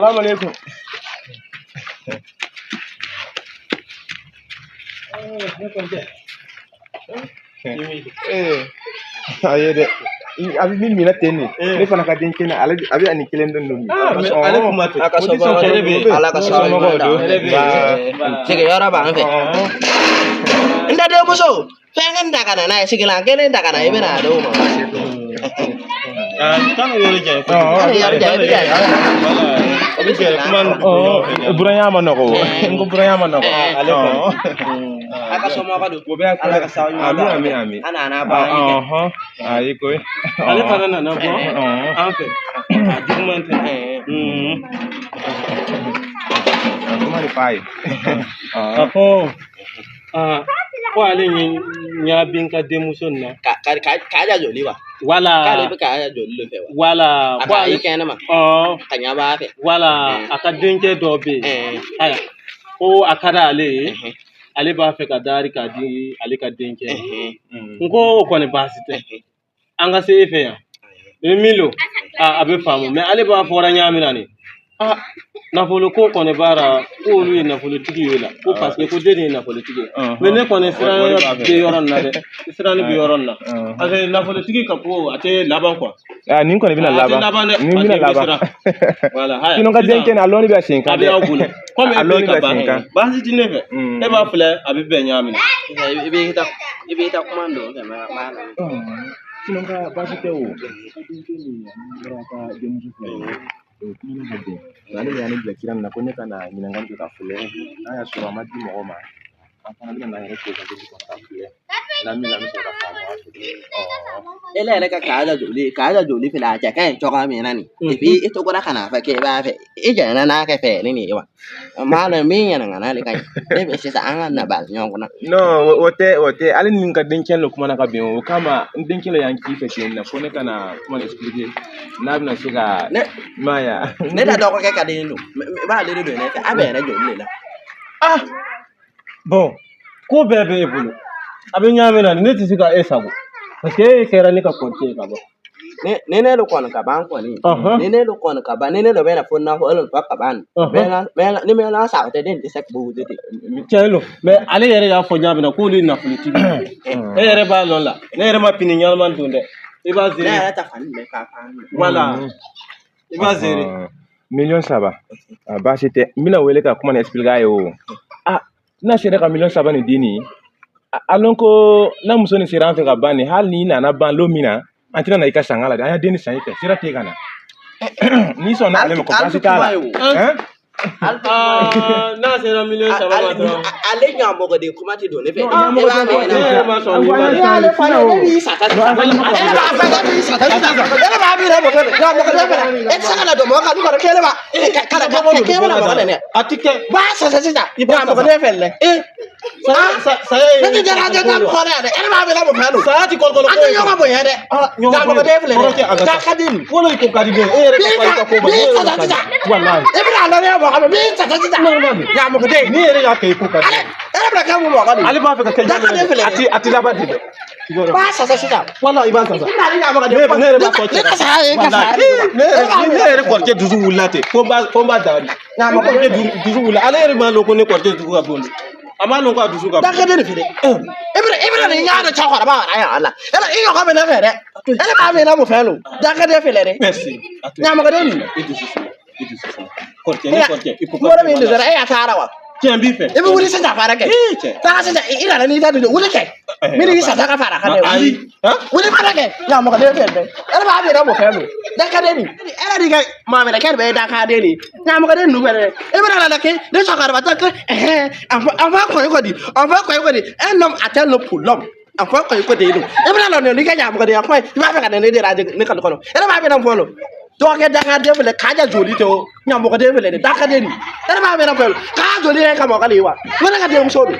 Salam alaikum. Ayo deh. Abi min mina tenni. Ni fana ka den kena abi ani kelen don dum. Ale kuma to. Ala ka so ma do. Sige yara ba fe. Nda de muso. Fengen da kana na sige lan kelen da kana ibe na do ma. Kan yori je. Buranya manoko. Ngo buranya manoko. Ale ko. Aka so ma ka do. Ala ka sa Ami. Ana na ba ni. Ayi ko. Ale fana na na bo. En fait. Documente. Kuma ni pai. Ako. Ko ale nya bin ka demuson na. Ka ja joli wa. Wala. Ka le be ka ja joli le fe wa. Wala. Ko ale kena ma. Ka nya ba fe. Wala aka denke do be. Aya. O akada ale. Ale b'a fɛ ka dari ka di ale ka denke. Nko ko ne basite. An ka se e fɛ yan. Ni milo a bɛ faamu mais ale b'a fɔra ɲamina ni. Nafolo ko kɔni baara ko olu ye nafolotigi ye la ko parce que ko den ye nafolotigi ye mais ne kɔni siran bɛ yɔrɔ nin na dɛ siran bɛ yɔrɔ nin na parce que nafolotigi ka ko a tɛ laban quoi nin kɔni bɛna laban a tɛ laban dɛ nin bɛna laban voilà haya sinon ka den kɛnɛ a lɔnni bɛ sen kan a bɛ aw bolo comme e bɛ ka ban baasi ti ne fɛ e b'a filɛ a bɛ bɛn ɲamina I bɛ taa kuma dɔn kɛ mais ma na sinon ka baasi tɛ o ka den kɛnɛ yɛrɛ ka denmuso filɛ kuma na den ale de y'ale bila kira na ko ne kana ɲininkali kɛ ka filɛ n'a y'a sɔrɔ a ma di mɔgɔ ma an fana bɛna n'an yɛrɛ ko ka den ka filɛ n'an bɛ sɔrɔ ka faamu ele yɛrɛ ka k'a ja joli fɛ a cɛ ka ɲi cogoya min na nin et puis i tɔgɔra ka n'a fɛ k'e b'a fɛ i jɛnna n'a kɛ fɛ ni nin ye wa maa dɔn min ɲɛna n'ale ka ɲi e bɛ sisan an ka na basi ɲɔgɔn kɔnɔ non o tɛ ale ni ka den kɛnɛ kuma na ka bɛn o kama n den kɛnɛ y'an k'i fɛ ten na fo ne kana kuma expliquer n'a bɛna se ka ma ya ne da dɔgɔkɛ ka den don i b'ale de don ne fɛ a bɛ yɛrɛ joli de la bon ko bɛɛ bɛ e bolo a bɛ ɲamina ni ne tɛ se ka e sago parce que e kɛra ne ka kɔnti ye ka bɔ ni ne do kɔni ka ban kɔni ni ne do kɔni ka ban ni ne do bɛ na fo na fɔ fa ka ban ni mɛ na sa tɛ den tɛ se k'o de tiɲɛ don mais ale yɛrɛ y'a fɔ ɲamina k'olu ye nafolotigi e yɛrɛ b'a dɔn la ne yɛrɛ ma fini ɲɛnama don dɛ i b'a zere ne yɛrɛ ta fani bɛ k'a kan voilà i b'a zere million 3 baasi tɛ n bɛna wele ka kuma na expliquer a ye o n'a sera ka million 3 nin di nin alon ko na muso ni sera an fɛ ka ban nin hali ni nana ban don min na an tɛna na i ka sanga la dɛ an y'a den ni san i fɛ sira tɛ ka na n'i sɔnna ale ma ko baasi t'a la n'a sera million 3 ma dɔrɔn ale ɲamɔgɔ de kuma tɛ don ne fɛ ni yɛrɛ y'a kɛ i ko ka di ale b'a fɛ ka kɛ a tɛ laban de dɛ wala i b'a sasa ne yɛrɛ b'a fɔ cɛ ne yɛrɛ kɔrɔkɛ dusu wulila ten ko n b'a daga di dusu wulila ale yɛrɛ b'a dɔn ko ne kɔrɔkɛ dusu ka bon a m'a dɔn ko a dusu ka bon dakɛ de feere i bɛna nin ɲa dɔ cɛkɔrɔba wɛrɛ y'a la i ɲɔgɔn bɛ ne fɛ dɛ ele b'a bɛ ne mun fɛ lo dakɛ de feere dɛ merci ɲamɔgɔden nin i dusu kɔrɔkɛ ne kɔrɔkɛ i ko mɔdɔ min dɛsɛra e y'a taara wa tiɲɛ b'i fɛ i bɛ wuli sisan fara kɛ taga sisan i nana n'i ta don wuli kɛ min y'i sata ka fara kan dɛ wuli fara kɛ ɲamɔgɔden fɛ dɛ ele b'a bɛ ne mun fɛ lo dakɛden nin ele de ka maminɛ kɛ de bɛ dakɛden nin ɲamɔgɔden ninnu fɛ dɛ i bɛna la kɛ ne cɛkɔrɔba ta kɛ an fa kɔni ko di un homme atteint le pour l'homme an fa kɔni ko di don i bɛna la n'i ka ɲamɔgɔden kuma i b'a fɛ ka ne de ne kalo kɔnɔ ele b'a bɛ ne fɔ lo dɔgɔkɛ dakaden filɛ k'a ja joli tɛ o ɲamɔgɔden filɛ nin dakaden nin ele b'a bɛ ne fɔ lo k'a joli yɛrɛ ka mɔgɔ de ye wa ne ka denmuso don